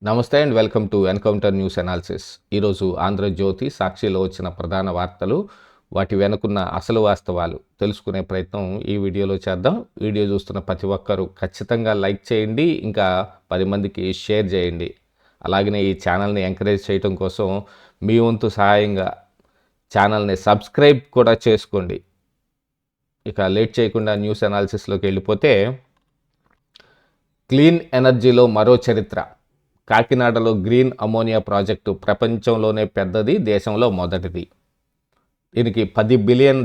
నమస్తే and welcome to encounter news analysis. ఈరోజు ఆంధ్రజ్యోతి, సాక్షిలో వచ్చిన ప్రధాన వార్తలు, వాటి వెనుకున్న అసలు వాస్తవాలు తెలుసుకునే ప్రయత్నం ఈ వీడియోలో చేద్దాం. వీడియో చూస్తున్న ప్రతి ఒక్కరూ ఖచ్చితంగా లైక్ చేయండి, ఇంకా 10 మందికి షేర్ చేయండి. అలాగనే ఈ ఛానల్ని ఎంకరేజ్ చేయడం కోసం మీ వంతు సహాయంగా ఛానల్ని సబ్స్క్రైబ్ కూడా చేసుకోండి. ఇక లేట్ చేయకుండా న్యూస్ అనాలిసిస్లోకి వెళ్ళిపోతే, క్లీన్ ఎనర్జీలో మరో చరిత్ర. కాకినాడలో గ్రీన్ అమోనియా ప్రాజెక్టు ప్రపంచంలోనే పెద్దది, దేశంలో మొదటిది. దీనికి $10 బిలియన్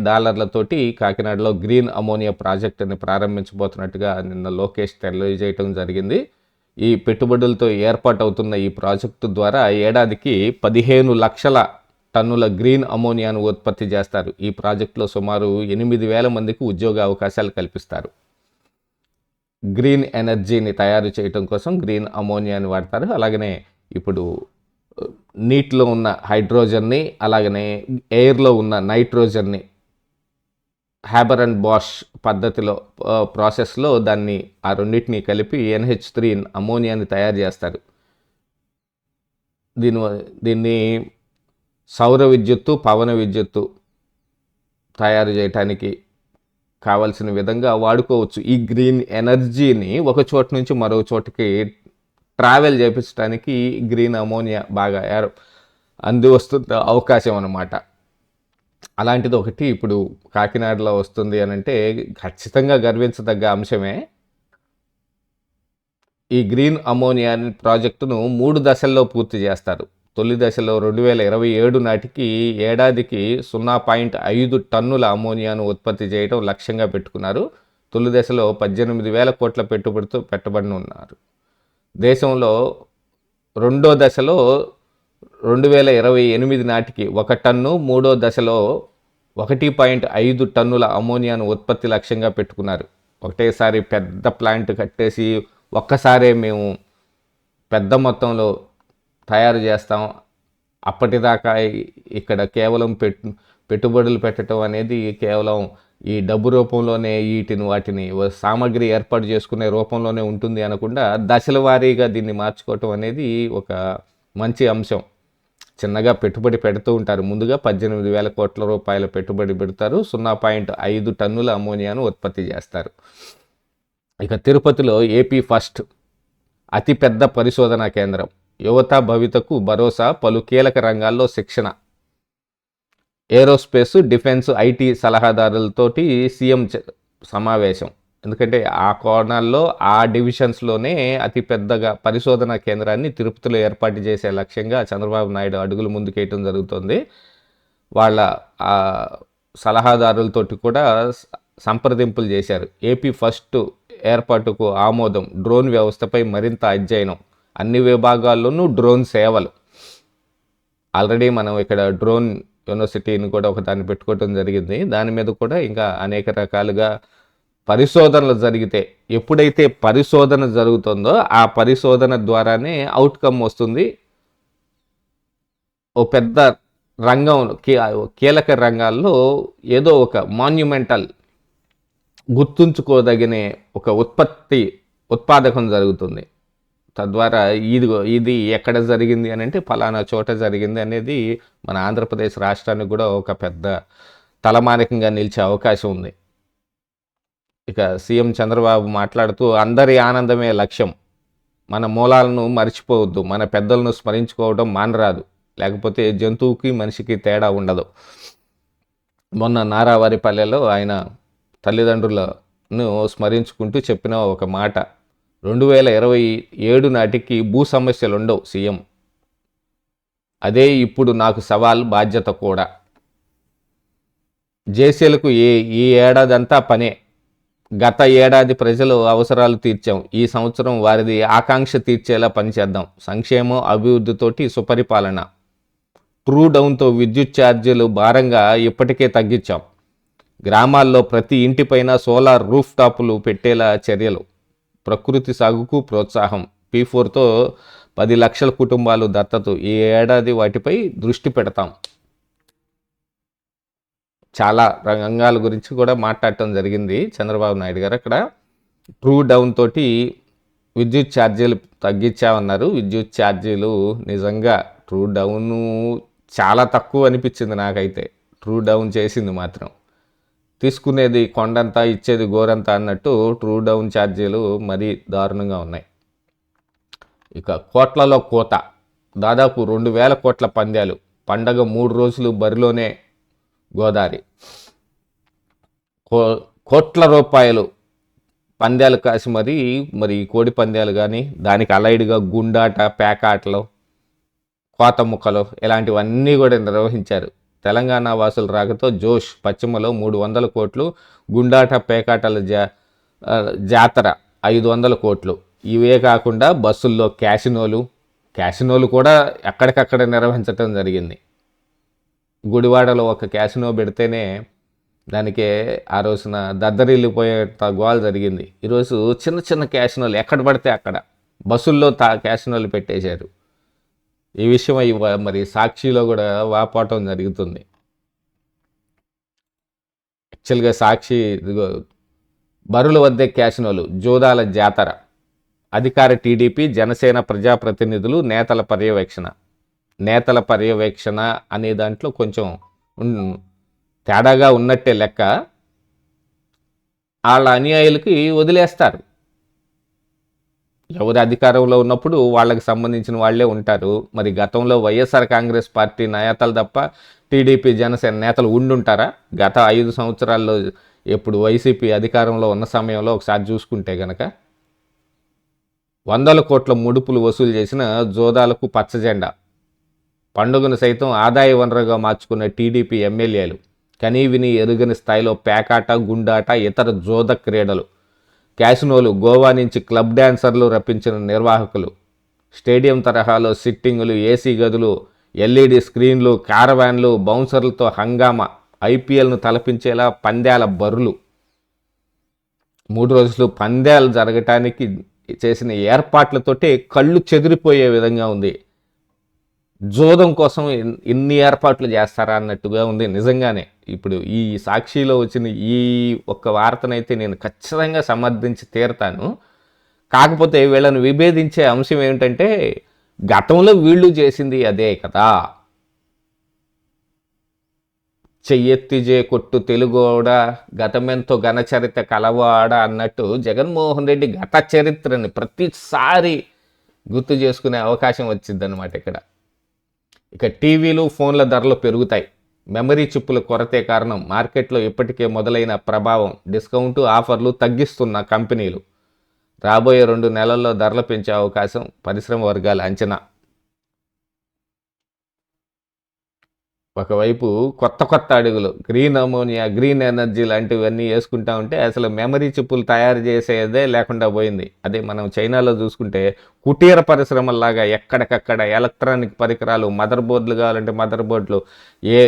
కాకినాడలో గ్రీన్ అమోనియా ప్రాజెక్టుని ప్రారంభించబోతున్నట్టుగా నిన్న లోకేష్ తెలియజేయడం జరిగింది. ఈ పెట్టుబడులతో ఏర్పాటవుతున్న ఈ ప్రాజెక్టు ద్వారా ఏడాదికి 15 లక్షల టన్నుల గ్రీన్ అమోనియాను ఉత్పత్తి చేస్తారు. ఈ ప్రాజెక్టులో సుమారు 8,000 మందికి ఉద్యోగ అవకాశాలు కల్పిస్తారు. గ్రీన్ ఎనర్జీని తయారు చేయడం కోసం గ్రీన్ అమోనియాని వాడతారు. అలాగనే ఇప్పుడు నీటిలో ఉన్న హైడ్రోజన్ని, అలాగనే ఎయిర్లో ఉన్న నైట్రోజన్ని హ్యాబర్ అండ్ బాష్ పద్ధతిలో ప్రాసెస్లో దాన్ని ఆ రెండింటిని కలిపి NH3 అమోనియాని తయారు చేస్తారు. దీన్ని సౌర విద్యుత్తు, పవన విద్యుత్తు తయారు చేయటానికి కావాల్సిన విధంగా వాడుకోవచ్చు. ఈ గ్రీన్ ఎనర్జీని ఒక చోట నుంచి మరో చోటుకి ట్రావెల్ చేయించడానికి గ్రీన్ అమోనియా బాగా అంది వస్తున్న అవకాశం అన్నమాట. అలాంటిది ఒకటి ఇప్పుడు కాకినాడలో వస్తుంది అని అంటే ఖచ్చితంగా గర్వించదగ్గ అంశమే. ఈ గ్రీన్ అమోనియా ప్రాజెక్టును 3 దశల్లో పూర్తి చేస్తారు. తొలి దశలో 2027 నాటికి ఏడాదికి 0.5 టన్నుల అమోనియాను ఉత్పత్తి చేయడం లక్ష్యంగా పెట్టుకున్నారు. తొలి దశలో 18,000 కోట్ల పెట్టుబడితో పెట్టబడినున్నారు. దేశంలో రెండో దశలో 2028 నాటికి 1 టన్ను, మూడో దశలో 1.5 టన్నుల అమోనియాను ఉత్పత్తి లక్ష్యంగా పెట్టుకున్నారు. ఒకటేసారి పెద్ద ప్లాంట్ కట్టేసి ఒక్కసారే మేము పెద్ద మొత్తంలో తయారు చేస్తాం, అప్పటిదాకా ఇక్కడ కేవలం పెట్టుబడులు పెట్టడం అనేది కేవలం ఈ డబ్బు రూపంలోనే వాటిని సామాగ్రి ఏర్పాటు చేసుకునే రూపంలోనే ఉంటుంది అనకుండా దశల వారీగా దీన్ని మార్చుకోవటం అనేది ఒక మంచి అంశం. చిన్నగా పెట్టుబడి పెడుతూ ఉంటారు. ముందుగా 18,000 కోట్ల రూపాయల పెట్టుబడి పెడతారు, 0.5 టన్నుల అమోనియాను ఉత్పత్తి చేస్తారు. ఇక తిరుపతిలో ఏపీ ఫస్ట్ అతిపెద్ద పరిశోధనా కేంద్రం, యువత భవితకు భరోసా, పలు కీలక రంగాల్లో శిక్షణ. ఏరోస్పేస్, డిఫెన్స్, ఐటీ సలహాదారులతోటి సీఎం సమావేశం. ఎందుకంటే ఆ కోణాల్లో ఆ డివిజన్స్లోనే అతిపెద్దగా పరిశోధనా కేంద్రాన్ని తిరుపతిలో ఏర్పాటు చేసే లక్ష్యంగా చంద్రబాబు నాయుడు అడుగులు ముందుకేయటం జరుగుతుంది. వాళ్ళ సలహాదారులతోటి కూడా సంప్రదింపులు చేశారు. ఏపీ ఫస్ట్ ఏర్పాటుకు ఆమోదం, డ్రోన్ వ్యవస్థపై మరింత అధ్యయనం, అన్ని విభాగాల్లోనూ డ్రోన్ సేవలు. ఆల్రెడీ మనం ఇక్కడ డ్రోన్ యూనివర్సిటీని కూడా ఒకదాన్ని పెట్టుకోవడం జరిగింది. దాని మీద కూడా ఇంకా అనేక రకాలుగా పరిశోధనలు జరిగితే, ఎప్పుడైతే పరిశోధన జరుగుతుందో ఆ పరిశోధన ద్వారానే అవుట్కమ్ వస్తుంది. ఓ పెద్ద రంగం, కీలక రంగాల్లో ఏదో ఒక మాన్యుమెంటల్ గుర్తుంచుకోదగిన ఒక ఉత్పాదకం జరుగుతుంది. తద్వారా ఇది ఎక్కడ జరిగింది అని అంటే ఫలానా చోట జరిగింది అనేది మన ఆంధ్రప్రదేశ్ రాష్ట్రానికి కూడా ఒక పెద్ద తలమానికంగా నిలిచే అవకాశం ఉంది. ఇక సీఎం చంద్రబాబు మాట్లాడుతూ, అందరి ఆనందమే లక్ష్యం, మన మూలాలను మర్చిపోవద్దు, మన పెద్దలను స్మరించుకోవడం మానరాదు, లేకపోతే జంతువుకి మనిషికి తేడా ఉండదు. మొన్న నారావారిపల్లెలో ఆయన తల్లిదండ్రులను స్మరించుకుంటూ చెప్పిన ఒక మాట, 2027 నాటికి భూ సమస్యలు ఉండవు సీఎం, అదే ఇప్పుడు నాకు సవాల్, బాధ్యత కూడా. జేసీలకు ఈ ఏడాదంతా పనే. గత ఏడాది ప్రజలు అవసరాలు తీర్చాం, ఈ సంవత్సరం వారిది ఆకాంక్ష తీర్చేలా పనిచేద్దాం. సంక్షేమం, అభివృద్ధితోటి సుపరిపాలన. ట్రూ డౌన్తో విద్యుత్ ఛార్జీలు భారంగా ఇప్పటికే తగ్గించాం. గ్రామాల్లో ప్రతి ఇంటిపైన సోలార్ రూఫ్ టాపులు పెట్టేలా చర్యలు. ప్రకృతి సాగుకు ప్రోత్సాహం. P4తో 10 లక్షల కుటుంబాలు దత్తత. ఈ ఏడాది వాటిపై దృష్టి పెడతాం. చాలా రంగాల గురించి కూడా మాట్లాడటం జరిగింది చంద్రబాబు నాయుడు గారు. అక్కడ ట్రూ డౌన్ తోటి విద్యుత్ ఛార్జీలు తగ్గించామన్నారు. విద్యుత్ ఛార్జీలు నిజంగా ట్రూ డౌను చాలా తక్కువ అనిపించింది నాకైతే. ట్రూ డౌన్ చేసింది మాత్రం. తీసుకునేది కొండంతా ఇచ్చేది గోరంతా అన్నట్టు ట్రూ డౌన్ ఛార్జీలు మరీ దారుణంగా ఉన్నాయి. ఇక కోట్లలో కోత, దాదాపు 2000 కోట్ల పందాలు, పండగ 3 రోజులు బరిలోనే గోదావరి. కోట్ల రూపాయలు పందాలు కాసి మరి కోడి పందాలు కానీ, దానికి అలైడ్గా గుండాట, పేకాటలు, కోత ముక్కలు ఇలాంటివన్నీ కూడా నిర్వహించారు. తెలంగాణ వాసుల రాకతో జోష్. పశ్చిమలో 300 కోట్లు, గుండాట పేకాటల జాతర 500 కోట్లు. ఇవే కాకుండా బస్సుల్లో క్యాసినోలు కూడా ఎక్కడికక్కడ నిర్వహించటం జరిగింది. గుడివాడలో ఒక క్యాసినో పెడితేనే దానికే ఆ రోజున దద్దరిల్లిపోయేంత గోల జరిగింది. ఈరోజు చిన్న చిన్న క్యాసినోలు ఎక్కడ పడితే అక్కడ బస్సుల్లో క్యాసినోలు పెట్టేశారు. ఈ విషయం మరి సాక్షిలో కూడా వాపోవటం జరుగుతుంది. యాక్చువల్గా సాక్షి బరుల వద్దే క్యాసినోలు, జోదాల జాతర, అధికార టీడీపీ, జనసేన ప్రజాప్రతినిధులు, నేతల పర్యవేక్షణ అనే దాంట్లో కొంచెం తేడాగా ఉన్నట్టే లెక్క. వాళ్ళ అనుయాయులకి వదిలేస్తారు. ఎవరు అధికారంలో ఉన్నప్పుడు వాళ్ళకి సంబంధించిన వాళ్ళే ఉంటారు. మరి గతంలో వైఎస్ఆర్ కాంగ్రెస్ పార్టీ నేతలు తప్ప టీడీపీ జనసేన నేతలు ఉండుంటారా? గత 5 సంవత్సరాల్లో ఎప్పుడు వైసీపీ అధికారంలో ఉన్న సమయంలో ఒకసారి చూసుకుంటే గనక 100 కోట్ల ముడుపులు వసూలు చేసిన జోదాలకు పచ్చజెండా. పండుగను సైతం ఆదాయ వనరుగా మార్చుకున్న టీడీపీ ఎమ్మెల్యేలు. కనీవిని ఎరుగని స్థాయిలో పేకాట, గుండాట, ఇతర జోద క్రీడలు, క్యాసినోలు, గోవా నుంచి క్లబ్ డాన్సర్లు రప్పించిన నిర్వాహకులు, స్టేడియం తరహాలో సిట్టింగులు, ఏసీ గదులు, ఎల్ఈడి స్క్రీన్లు, కారవాన్లు, బౌన్సర్లతో హంగామా, ఐపీఎల్ను తలపించేలా పందాల బరులు. 3 రోజులు పందాలు జరగటానికి చేసిన ఏర్పాట్లతోటే కళ్ళు చెదిరిపోయే విధంగా ఉంది. జోదం కోసం ఇన్ని ఏర్పాట్లు చేస్తారా అన్నట్టుగా ఉంది నిజంగానే. ఇప్పుడు ఈ సాక్షిలో వచ్చిన ఈ ఒక్క వార్తనైతే నేను ఖచ్చితంగా సమర్థించి తీరుతాను. కాకపోతే వీళ్ళని విభేదించే అంశం ఏమిటంటే గతంలో వీళ్ళు చేసింది అదే కదా. చెయ్యెత్తిజే కొట్టు తెలుగోడ, గతమెంతో ఘనచరిత్ర కలవాడ అన్నట్టు జగన్మోహన్ రెడ్డి గత చరిత్రని ప్రతిసారి గుర్తు చేసుకునే అవకాశం వచ్చిందనమాట ఇక్కడ. ఇక టీవీలు, ఫోన్ల ధరలు పెరుగుతాయి. మెమరీ చిప్పుల కొరతే కారణం. మార్కెట్లో ఇప్పటికే మొదలైన ప్రభావం. డిస్కౌంటు, ఆఫర్లు తగ్గిస్తున్న కంపెనీలు. రాబోయే 2 నెలల్లో ధరలు పెంచే అవకాశం పరిశ్రమ వర్గాల అంచనా. ఒకవైపు కొత్త అడుగులు, గ్రీన్ అమోనియా, గ్రీన్ ఎనర్జీ లాంటివన్నీ వేసుకుంటా ఉంటే అసలు మెమరీ చిప్పులు తయారు చేసేదే లేకుండా పోయింది. అదే మనం చైనాలో చూసుకుంటే కుటీర పరిశ్రమల్లాగా ఎక్కడికక్కడ ఎలక్ట్రానిక్ పరికరాలు, మదర్ బోర్డులు కావాలంటే మదర్ బోర్డులు, ఏ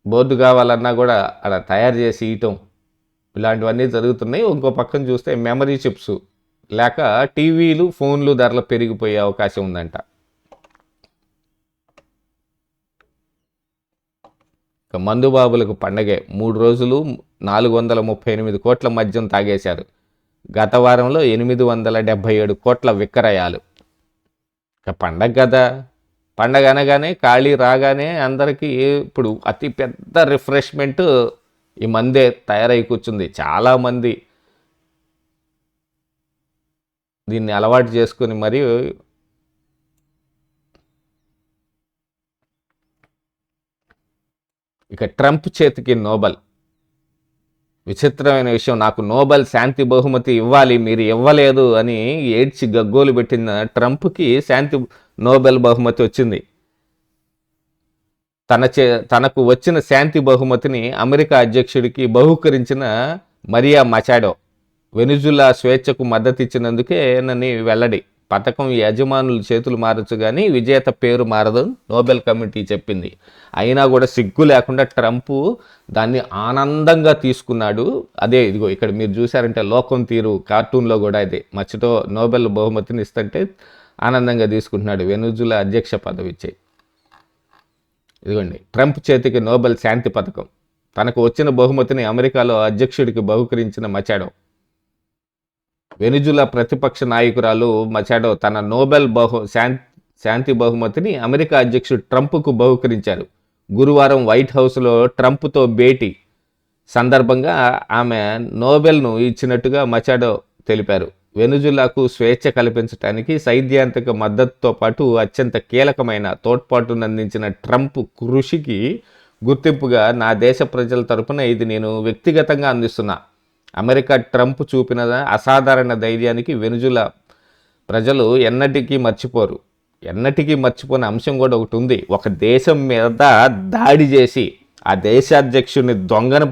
బోర్డు కావాలన్నా కూడా అలా తయారు చేసి ఇయటం, ఇలాంటివన్నీ జరుగుతున్నాయి. ఇంకో పక్కన చూస్తే మెమరీ చిప్స్ లేక టీవీలు, ఫోన్లు ధరలు పెరిగిపోయే అవకాశం ఉందంట. మందుబాబులకు పండగే. 3 రోజులు 438 కోట్ల మద్యం తాగేశారు. గత వారంలో 877 కోట్ల విక్రయాలు. పండగ కదా, పండగ అనగానే ఖాళీ రాగానే అందరికీ ఇప్పుడు అతి పెద్ద రిఫ్రెష్మెంట్ ఈ మందే తయారై కూర్చుంది. చాలామంది దీన్ని అలవాటు చేసుకుని మరి ఇక ట్రంప్ చేతికి నోబెల్. విచిత్రమైన విషయం, నాకు నోబెల్ శాంతి బహుమతి ఇవ్వాలి, మీరు ఇవ్వలేదు అని ఏడ్చి గగ్గోలు పెట్టిన ట్రంప్కి శాంతి నోబెల్ బహుమతి వచ్చింది. తనకు వచ్చిన శాంతి బహుమతిని అమెరికా అధ్యక్షుడికి బహుకరించిన మరియా మచాడో. వెనుజులా స్వేచ్ఛకు మద్దతిచ్చినందుకే నన్ను వెల్లడి. పథకం యజమానులు చేతులు మారచ్చు కానీ విజేత పేరు మారదు నోబెల్ కమిటీ చెప్పింది. అయినా కూడా సిగ్గు లేకుండా ట్రంప్ దాన్ని ఆనందంగా తీసుకున్నాడు. అదే ఇదిగో ఇక్కడ మీరు చూసారంటే లోకం తీరు కార్టూన్లో కూడా అదే మచ్చితో నోబెల్ బహుమతిని ఇస్తుంటే ఆనందంగా తీసుకుంటున్నాడు. వెనుజులా అధ్యక్ష పదవి ఇచ్చాయి. ఇదిగోండి ట్రంప్ చేతికి నోబెల్ శాంతి పథకం. తనకు వచ్చిన బహుమతిని అమెరికాలో అధ్యక్షుడికి బహుకరించిన మచాడో. వెనిజులా ప్రతిపక్ష నాయకురాలు మచాడో తన నోబెల్ శాంతి బహుమతిని అమెరికా అధ్యక్షుడు ట్రంప్కు బహుకరించారు. గురువారం వైట్ హౌస్లో ట్రంప్తో భేటీ సందర్భంగా ఆమె నోబెల్ను ఇచ్చినట్టుగా మచాడో తెలిపారు. వెనుజులాకు స్వేచ్ఛ కల్పించడానికి సైద్ధాంతిక మద్దతుతో పాటు అత్యంత కీలకమైన తోడ్పాటునందించిన ట్రంప్ కృషికి గుర్తింపుగా నా దేశ ప్రజల తరపున ఇది నేను వ్యక్తిగతంగా అందిస్తున్నా. అమెరికా ట్రంప్ చూపిన అసాధారణ ధైర్యానికి వెనుజులా ప్రజలు ఎన్నటికీ మర్చిపోని అంశం కూడా ఒకటి ఉంది. ఒక దేశం మీద దాడి చేసి ఆ దేశాధ్యక్షుడిని దొంగను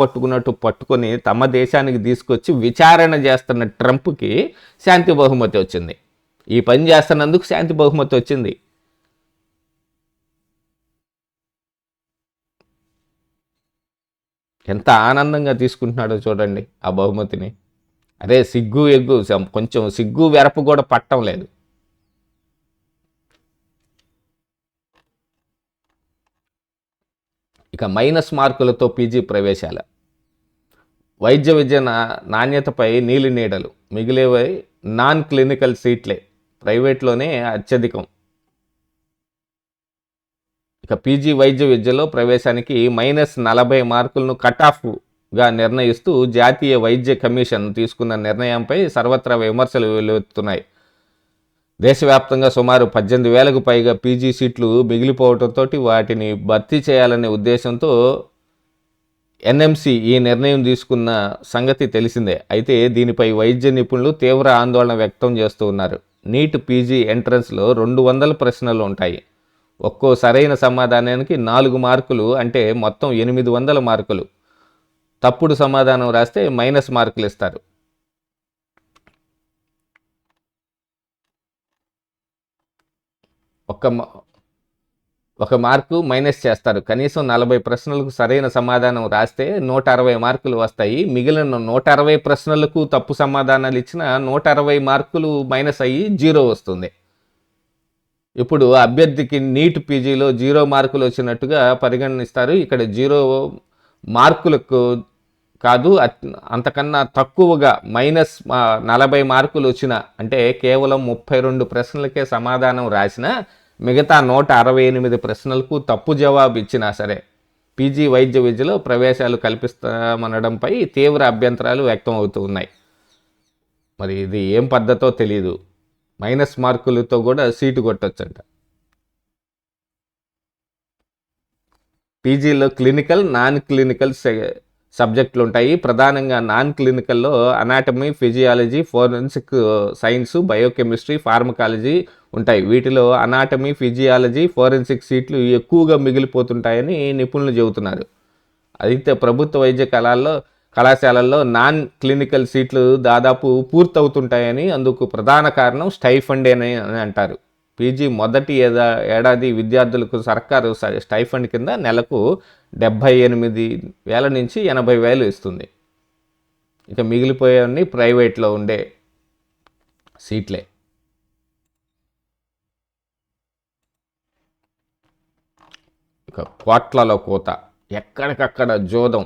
పట్టుకొని తమ దేశానికి తీసుకొచ్చి విచారణ చేస్తున్న ట్రంప్కి శాంతి బహుమతి వచ్చింది. ఈ పని చేస్తున్నందుకు శాంతి బహుమతి వచ్చింది. ఎంత ఆనందంగా తీసుకుంటున్నాడో చూడండి ఆ బహుమతిని. అరే కొంచెం సిగ్గు వెరపు కూడా పట్టం లేదు. ఇక మైనస్ మార్కులతో పీజీ ప్రవేశాల వైద్య విద్య నాణ్యతపై నీలినీడలు. మిగిలేవై నాన్ క్లినికల్ సీట్లే, ప్రైవేట్లోనే అత్యధికం. ఇక పీజీ వైద్య విద్యలో ప్రవేశానికి -40 మార్కులను కట్ ఆఫ్గా నిర్ణయిస్తూ జాతీయ వైద్య కమిషన్ తీసుకున్న నిర్ణయంపై సర్వత్రా విమర్శలు వెల్లువెత్తుతున్నాయి. దేశవ్యాప్తంగా సుమారు 18,000కు పైగా పీజీ సీట్లు మిగిలిపోవడంతో వాటిని భర్తీ చేయాలనే ఉద్దేశంతో ఎన్ఎంసీ ఈ నిర్ణయం తీసుకున్న సంగతి తెలిసిందే. అయితే దీనిపై వైద్య నిపుణులు తీవ్ర ఆందోళన వ్యక్తం చేస్తూ ఉన్నారు. నీట్ పీజీ ఎంట్రన్స్లో 200 ప్రశ్నలు ఉంటాయి. ఒక్కో సరైన సమాధానానికి 4 మార్కులు, అంటే మొత్తం 800 మార్కులు. తప్పుడు సమాధానం రాస్తే మైనస్ మార్కులు ఇస్తారు. ఒక మార్కు మైనస్ చేస్తారు. కనీసం 40 ప్రశ్నలకు సరైన సమాధానం రాస్తే 160 మార్కులు వస్తాయి. మిగిలిన 160 ప్రశ్నలకు తప్పు సమాధానాలు ఇచ్చిన 160 మార్కులు మైనస్ అయ్యి 0 వస్తుంది. ఇప్పుడు అభ్యర్థికి నీట్ పీజీలో 0 మార్కులు వచ్చినట్టుగా పరిగణిస్తారు. ఇక్కడ 0 మార్కులకు కాదు, అంతకన్నా తక్కువగా -40 మార్కులు వచ్చిన, అంటే కేవలం 32 ప్రశ్నలకే సమాధానం రాసిన, మిగతా 168 ప్రశ్నలకు తప్పు జవాబు ఇచ్చినా సరే పీజీ వైద్య విద్యలో ప్రవేశాలు కల్పిస్తామనడంపై తీవ్ర అభ్యంతరాలు వ్యక్తం అవుతూ ఉన్నాయి. మరి ఇది ఏం పద్ధతో తెలియదు. మైనస్ మార్కులతో కూడా సీటు కొట్టొచ్చంట. పీజీలో క్లినికల్, నాన్ క్లినికల్ సబ్జెక్టులు ఉంటాయి. ప్రధానంగా నాన్ క్లినికల్లో anatomy, physiology, forensic science, biochemistry, pharmacology ఉంటాయి. వీటిలో అనాటమీ, ఫిజియాలజీ, ఫోరెన్సిక్ సీట్లు ఎక్కువగా మిగిలిపోతుంటాయని నిపుణులు చెబుతున్నారు. అయితే ప్రభుత్వ వైద్య కళాశాలల్లో నాన్ క్లినికల్ సీట్లు దాదాపు పూర్తవుతుంటాయని, అందుకు ప్రధాన కారణం స్టైఫండ్ అని అంటారు. పీజీ మొదటి ఏడాది విద్యార్థులకు సర్కారు స్టైఫండ్ కింద నెలకు 78,000 నుంచి 80,000 ఇస్తుంది. ఇక మిగిలిపోయేవన్నీ ప్రైవేట్లో ఉండే సీట్లే. ఇక కోట్లలో కోత, ఎక్కడికక్కడ జోదం.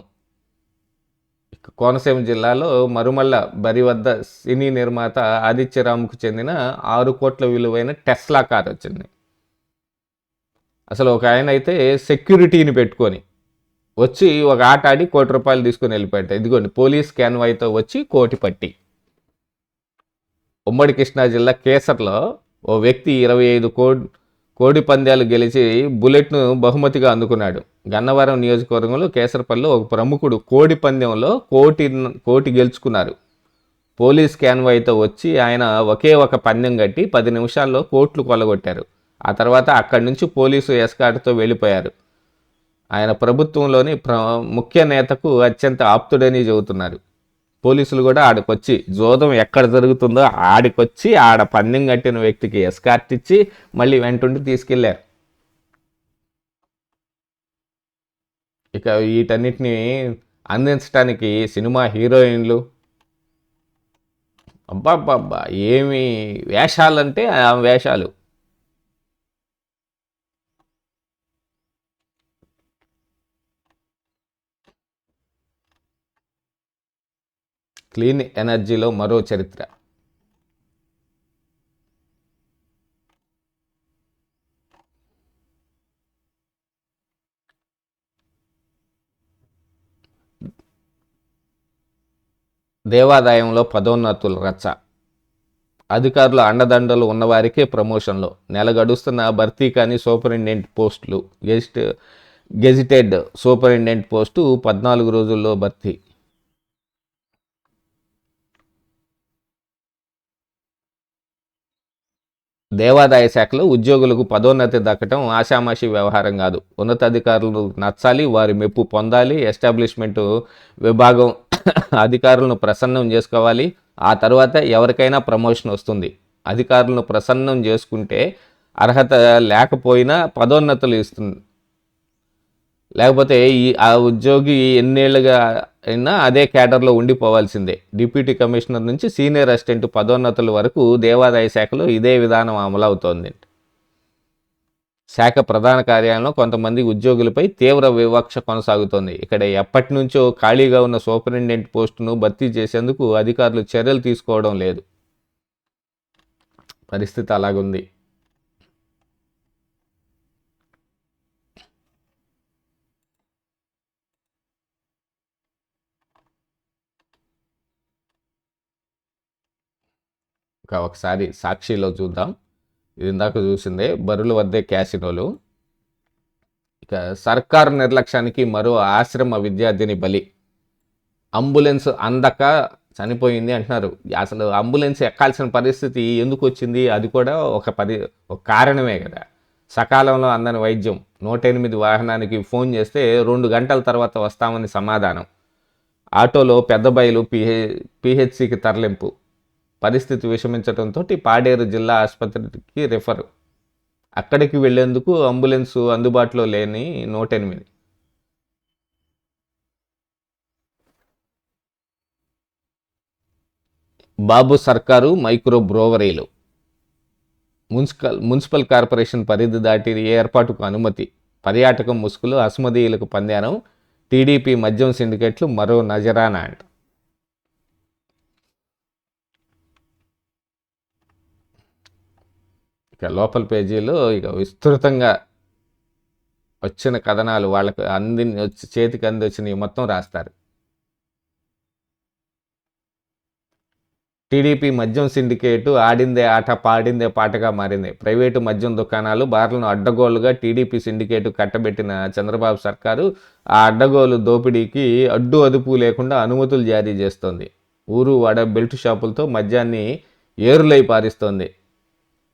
కోనసీమ జిల్లాలో మరుమల్ల బరి వద్ద సినీ నిర్మాత ఆదిత్యరామ్కు చెందిన 6 కోట్ల విలువైన టెస్లా కార్ వచ్చింది. అసలు ఒక ఆయన అయితే సెక్యూరిటీని పెట్టుకొని వచ్చి ఒక ఆట ఆడి ₹1,00,00,000 తీసుకొని వెళ్ళిపోయాడు. ఇదిగోండి పోలీస్ క్యాన్వాయ్తో వచ్చి కోటి పట్టి. ఉమ్మడి కృష్ణా జిల్లా కేసర్లో ఓ వ్యక్తి 25 కోడి పందాలు గెలిచి బుల్లెట్ను బహుమతిగా అందుకున్నాడు. గన్నవరం నియోజకవర్గంలో కేసరపల్లిలో ఒక ప్రముఖుడు కోడి పందెంలో కోటి గెలుచుకున్నారు. పోలీస్ క్యాన్వాయ్తో వచ్చి ఆయన ఒకే ఒక పందెం కట్టి 10 నిమిషాల్లో కోట్లు కొల్లగొట్టారు. ఆ తర్వాత అక్కడి నుంచి పోలీసు ఎస్కార్ట్తో వెళ్ళిపోయారు. ఆయన ప్రభుత్వంలోని ముఖ్య నేతకు అత్యంత ఆప్తుడని చెబుతున్నారు. పోలీసులు కూడా ఆడికొచ్చి జోదం ఎక్కడ జరుగుతుందో ఆడికొచ్చి ఆడ పందెం కట్టిన వ్యక్తికి ఎస్కార్ట్ ఇచ్చి మళ్ళీ వెంటుండి తీసుకెళ్లారు. ఇక వీటన్నిటిని అందించడానికి సినిమా హీరోయిన్లు, అబ్బాబ్బా ఏమి వేషాలంటే ఆ వేషాలు. క్లీన్ ఎనర్జీలో మరో చరిత్ర. దేవాదాయంలో పదోన్నతులు రచ్చ. అధికారులు అండదండలు ఉన్నవారికే ప్రమోషన్లు. నెల గడుస్తున్న భర్తీ కానీ సూపరింటెండెంట్ పోస్టులు. గెజిటెడ్ సూపరింటెండెంట్ పోస్టు 14 రోజుల్లో భర్తీ. దేవాదాయ శాఖలో ఉద్యోగులకు పదోన్నతి దక్కటం ఆషామాషి వ్యవహారం కాదు. ఉన్నతాధికారులు నచ్చాలి, వారి మెప్పు పొందాలి. ఎస్టాబ్లిష్మెంట్ విభాగం అధికారులను ప్రసన్నం చేసుకోవాలి. ఆ తర్వాత ఎవరికైనా ప్రమోషన్ వస్తుంది. అధికారులను ప్రసన్నం చేసుకుంటే అర్హత లేకపోయినా పదోన్నతులు ఇస్తుంది. లేకపోతే ఆ ఉద్యోగి ఎన్నేళ్ళుగా అయినా అదే క్యాడర్లో ఉండిపోవాల్సిందే. డిప్యూటీ కమిషనర్ నుంచి సీనియర్ అసిస్టెంట్ పదోన్నతుల వరకు దేవాదాయ శాఖలో ఇదే విధానం అమలవుతోంది. శాఖ ప్రధాన కార్యాలయంలో కొంతమంది ఉద్యోగులపై తీవ్ర వివక్ష కొనసాగుతోంది. ఇక్కడ ఎప్పటి నుంచో ఖాళీగా ఉన్న సూపరింటెండెంట్ పోస్టును భర్తీ చేసేందుకు అధికారులు చర్యలు తీసుకోవడం లేదు. పరిస్థితి అలాగుంది. ఒకసారి సాక్షిలో చూద్దాం. ఇది ఇందాక చూసిందే, బరుల వద్దే క్యాసినోలు. ఇక సర్కారు నిర్లక్ష్యానికి మరో ఆశ్రమ విద్యార్థిని బలి. అంబులెన్స్ అందక చనిపోయింది అంటున్నారు. అసలు అంబులెన్స్ ఎక్కాల్సిన పరిస్థితి ఎందుకు వచ్చింది? అది కూడా ఒక కారణమే కదా. సకాలంలో అందని వైద్యం. 108 వాహనానికి ఫోన్ చేస్తే 2 గంటల తర్వాత వస్తామని సమాధానం. ఆటోలో పెద్ద బయలు పిహెచ్సికి తరలింపు. పరిస్థితి విషమించడంతో పాడేరు జిల్లా ఆసుపత్రికి రిఫర్. అక్కడికి వెళ్లేందుకు అంబులెన్స్ అందుబాటులో లేని 108. బాబు సర్కారు మైక్రో బ్రోవరీలు. మున్సిపల్ కార్పొరేషన్ పరిధి దాటి ఏర్పాటుకు అనుమతి. పర్యాటకం ముసుగులు అస్మదీయులకు పందానం. టీడీపీ మద్యం సిండికేట్లు మరో నజరానా అంట. ఇక లోపల పేజీలో ఇక విస్తృతంగా వచ్చిన కథనాలు వాళ్ళకు చేతికి అంది వచ్చినవి మొత్తం రాస్తారు. టీడీపీ మద్యం సిండికేటు ఆడిందే ఆట పాడిందే పాటగా మారింది. ప్రైవేటు మద్యం దుకాణాలు, బార్లను అడ్డగోలుగా టీడీపీ సిండికేటు కట్టబెట్టిన చంద్రబాబు సర్కారు ఆ అడ్డగోలు దోపిడీకి అడ్డు అదుపు లేకుండా అనుమతులు జారీ చేస్తోంది. ఊరు వాడ బెల్ట్ షాపులతో మద్యాన్ని ఏరులై పారిస్తోంది.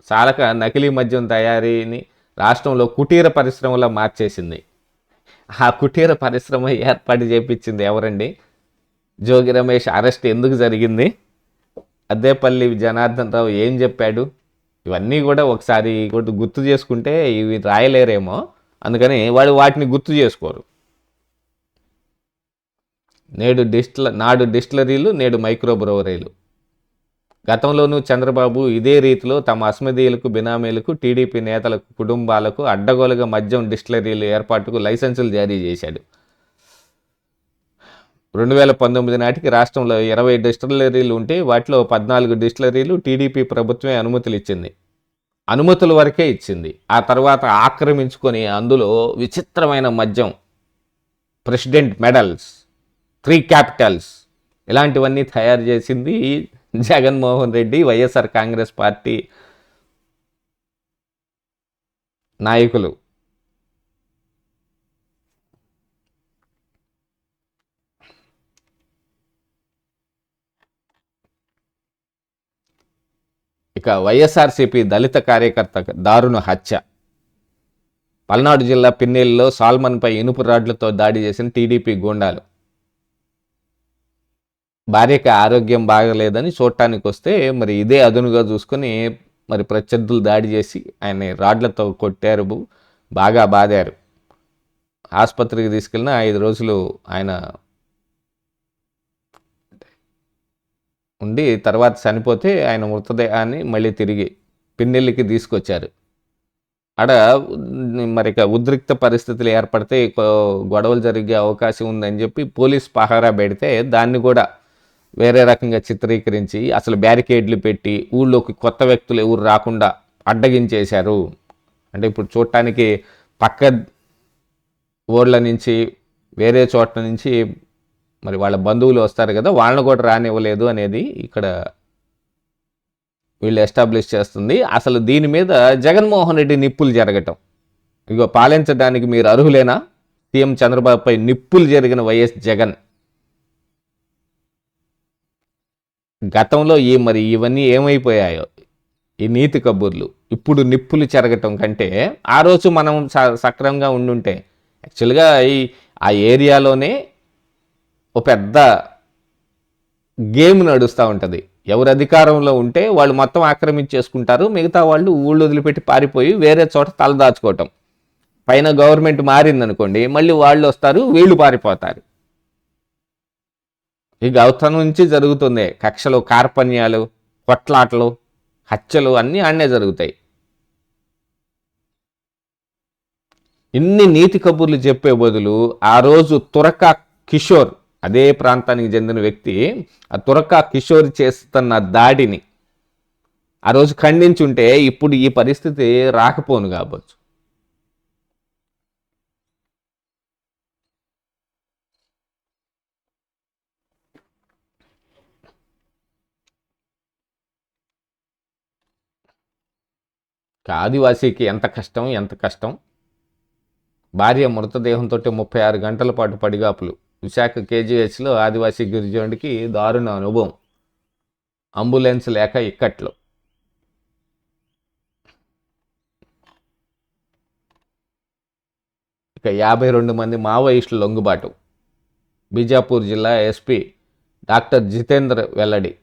చాలక నకిలీ మద్యం తయారీని రాష్ట్రంలో కుటీర పరిశ్రమలో మార్చేసింది. ఆ కుటీర పరిశ్రమ ఏర్పాటు చేయించింది ఎవరండి? జోగి రమేష్ అరెస్ట్ ఎందుకు జరిగింది? అద్దేపల్లి జనార్దన్ రావు ఏం చెప్పాడు? ఇవన్నీ కూడా ఒకసారి గుర్తు చేసుకుంటే ఇవి రాయలేరేమో, అందుకని వాటిని గుర్తు చేసుకోరు. నాడు డిస్టిలరీలు, నేడు మైక్రో బ్రోవరీలు. గతంలోనూ చంద్రబాబు ఇదే రీతిలో తమ అస్మదీయులకు, బినామీలకు, టీడీపీ నేతలకు, కుటుంబాలకు అడ్డగోలుగా మద్యం డిస్టిలరీలు ఏర్పాటుకు లైసెన్సులు జారీ చేశాడు. 2019 నాటికి రాష్ట్రంలో 20 డిస్టిలరీలు ఉంటే వాటిలో 14 డిస్టిలరీలు టీడీపీ ప్రభుత్వమే అనుమతులు ఇచ్చింది. అనుమతుల వరకే ఇచ్చింది. ఆ తర్వాత ఆక్రమించుకొని అందులో విచిత్రమైన మద్యం, ప్రెసిడెంట్ మెడల్స్, 3 క్యాపిటల్స్ ఇలాంటివన్నీ తయారు చేసింది జగన్మోహన్ రెడ్డి, వైఎస్ఆర్ కాంగ్రెస్ పార్టీ నాయకులు. ఇక వైఎస్ఆర్సీపీ దళిత కార్యకర్త దారుణ హత్య. పల్నాడు జిల్లా పిన్నెల్లిలో సాల్మన్పై ఇనుపు రాడ్లతో దాడి చేసిన టీడీపీ గూండాలు. భార్యకి ఆరోగ్యం బాగలేదని చూడటానికి వస్తే మరి ఇదే అదునుగా చూసుకొని మరి ప్రత్యర్థులు దాడి చేసి ఆయన రాడ్లతో కొట్టారు, బాగా బాదారు. ఆసుపత్రికి తీసుకెళ్ళిన 5 రోజులు ఆయన ఉండి తర్వాత చనిపోతే ఆయన మృతదేహాన్ని మళ్ళీ తిరిగి పిన్నెల్లికి తీసుకొచ్చారు. ఆడ మరి ఉద్రిక్త పరిస్థితులు ఏర్పడితే గొడవలు జరిగే అవకాశం ఉందని చెప్పి పోలీస్ పహారా పెడితే దాన్ని కూడా వేరే రకంగా చిత్రీకరించి అసలు బ్యారికేడ్లు పెట్టి ఊళ్ళోకి కొత్త వ్యక్తులు ఎవరు రాకుండా అడ్డగించేశారు. అంటే ఇప్పుడు చూడటానికి పక్క ఊళ్ళ నుంచి వేరే చోట్ల నుంచి మరి వాళ్ళ బంధువులు వస్తారు కదా, వాళ్ళని కూడా రానివ్వలేదు అనేది ఇక్కడ వీళ్ళు ఎస్టాబ్లిష్ చేస్తుంది. అసలు దీని మీద జగన్మోహన్ రెడ్డి నిప్పులు జరగటం, ఇగో పాలించడానికి మీరు అర్హులేనా? సీఎం చంద్రబాబుపై నిప్పులు జరిగిన వైఎస్ జగన్. గతంలో మరి ఇవన్నీ ఏమైపోయాయో ఈ నీతి కబుర్లు, ఇప్పుడు నిప్పులు చెరగటం కంటే ఆ రోజు మనం సక్రమంగా ఉండుంటే, యాక్చువల్గా ఆ ఏరియాలోనే ఒక పెద్ద గేమ్ నడుస్తూ ఉంటుంది. ఎవరు అధికారంలో ఉంటే వాళ్ళు మొత్తం ఆక్రమించేసుకుంటారు, మిగతా వాళ్ళు ఊళ్ళు వదిలిపెట్టి పారిపోయి వేరే చోట తలదాచుకోవటం. పైన గవర్నమెంట్ మారిందనుకోండి, మళ్ళీ వాళ్ళు వస్తారు, వీళ్ళు పారిపోతారు. ఈ గౌతమ్ నుంచి జరుగుతుంది కక్షలు, కార్పణ్యాలు, కొట్లాటలు, హత్యలు అన్నీ ఆడనే జరుగుతాయి. ఇన్ని నీతి కబుర్లు చెప్పే బదులు ఆ రోజు తురక కిషోర్, అదే ప్రాంతానికి చెందిన వ్యక్తి, ఆ తురక కిషోర్ చేస్తున్న దాడిని ఆ రోజు ఖండించుంటే ఇప్పుడు ఈ పరిస్థితి రాకపోను కావచ్చు. ఆదివాసీకి ఎంత కష్టం. భార్య మృతదేహంతో 36 గంటల పాటు పడిగాపులు. విశాఖ కేజీహెచ్లో ఆదివాసీ గిరిజనుడికి దారుణ అనుభవం. అంబులెన్స్ లేక ఇక్కట్లు. ఇక 52 మంది మావోయిస్టులు లొంగుబాటు. బీజాపూర్ జిల్లా ఎస్పీ డాక్టర్ జితేంద్ర వెల్లడి.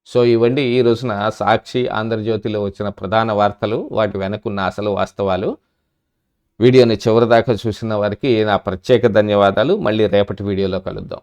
సో ఇవండి ఈ రోజున సాక్షి, ఆంధ్రజ్యోతిలో వచ్చిన ప్రధాన వార్తలు, వాటి వెనకున్న అసలు వాస్తవాలు. వీడియోని చివరిదాకా చూసిన వారికి నా ప్రత్యేక ధన్యవాదాలు. మళ్ళీ రేపటి వీడియోలో కలుద్దాం.